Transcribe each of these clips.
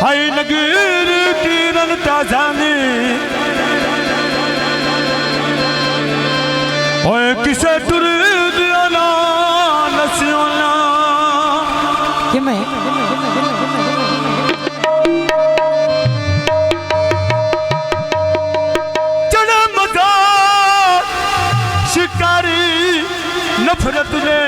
हाय नगीर किरण Tajani ओए किसे तुर दिया ना नसियोना कि मैं चढ़े मजा शिकारी नफरत ने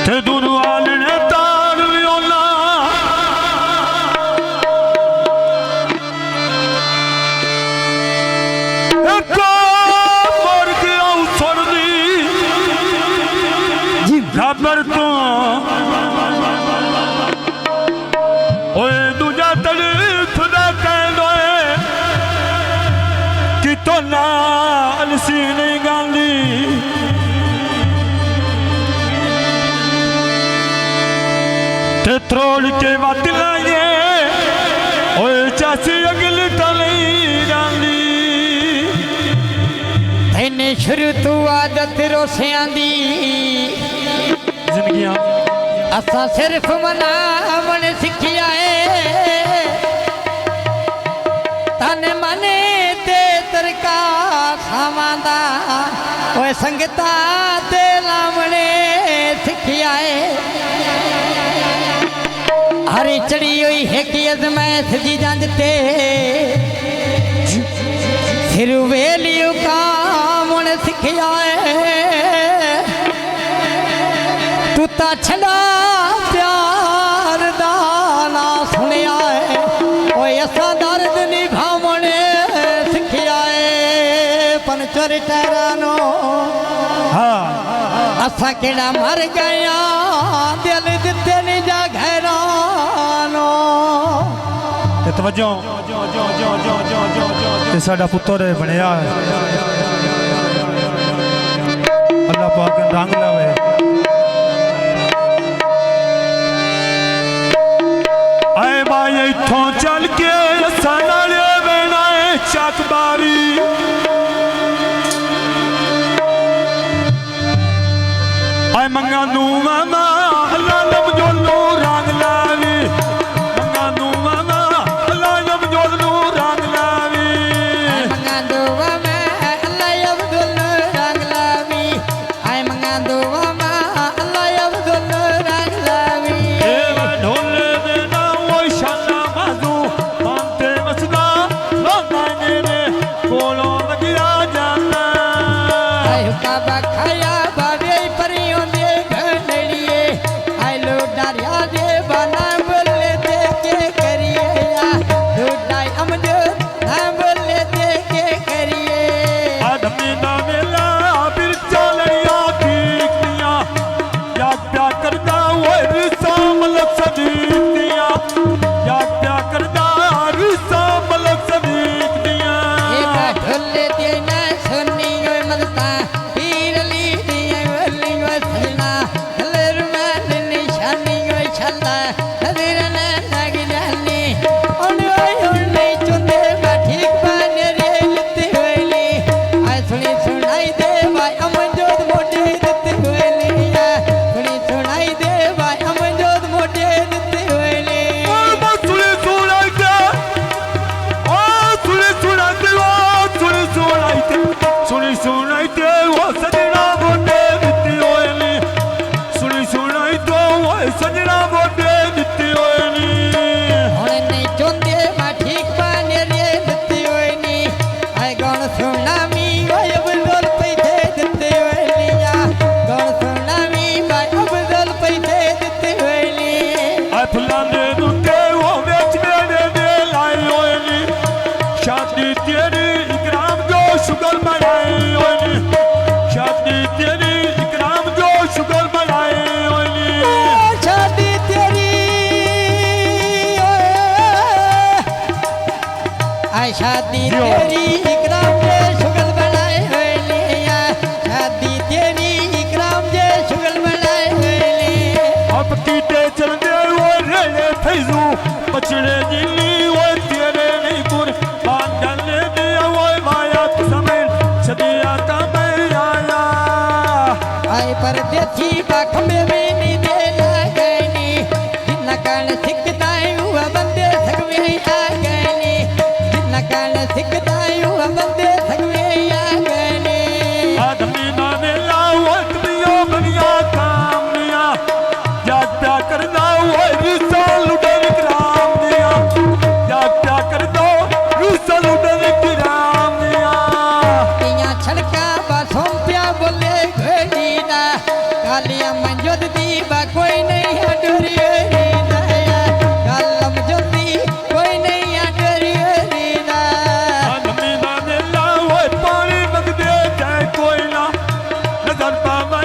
ते दुनवाल ने तार लियोना एको मर गया उछड़ दी खबर तो ओए दूजा तड़ी खुदा कह दोए कि तो ना अलसी नहीं गांधी ते त्रोड़ के बात लाए ओए चाची अगली तली गांधी तेने शुरू तू आदत रोसियां दी जिंदगियां असा सिर्फ मनावन सिखिया है तन मने ते तरका खावांदा ओए संगता ते लावणे सिखिया है हरी चढ़ी हुई है कि अजमैत जी जंज ते सिर वेलियो कामण सिखिया है तू ता छड़ा प्यार दा ना सुनिया है ओए असा दर्द निभावणे सिखिया है पंचर टहरानो हाँ असा केड़ा मर गया दिल दिते नहीं जा घरानो ते तवज्जो ते साडा पुत्र बनया अल्लाह पाक रंग लावे आए भाई इथों चल के असा नाले वेना है चकबारी आए मंगा नू मामा अल्लाह लब जोलू रंग लावी मंगा नू मामा अल्लाह लब जोलू रंग लावी मंगांदोवा मैं अल्लाह अब्दुल रंग लावी आय मंगांदोवा मैं अल्लाह अब्दुल रंग लावी ए ढोले दे ना वो शाना बाजू मानते मसदा लोगाने ने कोलों लगिया जाना आय काबा खाया बाबे परियों दे घड़िए आय लो डारिया दे बना बोले दे के करिए या ढूंढाई अमजो ना बोले दे के करिए आदमी ना मिला फिर चलिया कीकनिया या क्या करदा वो रिसा मलक सदीक दिया या क्या करदा रिसा मलक सदीक दिया ये ढोले दे ना सुनी ओए मदता पीर ली दिए वली ओ सजना हलर में निशानी ओए छल्ला हदर ना लग जानी ओन नहीं चुंदे बा ठीक बने रे लते होली आय सुनी सुनाई दे भाई अमजोद मोटे दते होली सुनी सुनाई दे भाई अमजोद मोटे दते होली सुनी सुनाइते वो सजना बोटे दित्ती होएनी सुनी सुनाइते वो सजना बोटे दित्ती होएनी हुण नहीं चुंदे मा ठीक बने रे लते होली आय गण सुनामी ओए अब्दुल पैसे दते होली गण सुनामी भाई अब्दुल पैसे दते होली आ फुलाने दुते वो बेच मेरे दे लाई होएनी शादी तेरी इकराम जो शुगर बनाई होएनी शादी तेरी इकराम जो शुगर बनाई होएनी शादी तेरी आय शादी तेरी इकराम जे शुगल बनाए होली शादी तेरी इकराम जे शुगल बनाए होली अब कीटे चल दे वो रेले फैजू बचड़े जिली वो तेरे नहीं कुर बांध डालने दिया वो माया समय सदिया का मैं आया आए परदेसी बाख में भी नहीं दे सिकदा यूं बंदे थकवे आगने आदमी ना वेला वक्त दियो बनिया कामनिया जाग प्या करदा वो रिसा लुटन कराम दिया जाग प्या करदा रिसा लुटन कराम दिया तिया छड़का बासों प्या बोले घड़ी दा कालिया मंजोद दी बा कोई नहीं है डरिए री दया कालम जोदी कोई नहीं है डरिए री दा आदमी ना वेला वो पानी मंगदे जाए कोई ना नजर पावे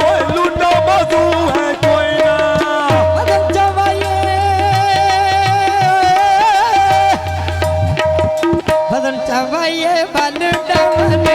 वो लुटा बाजू है कोई ना बदन चवाए बदन चवाए बन डमन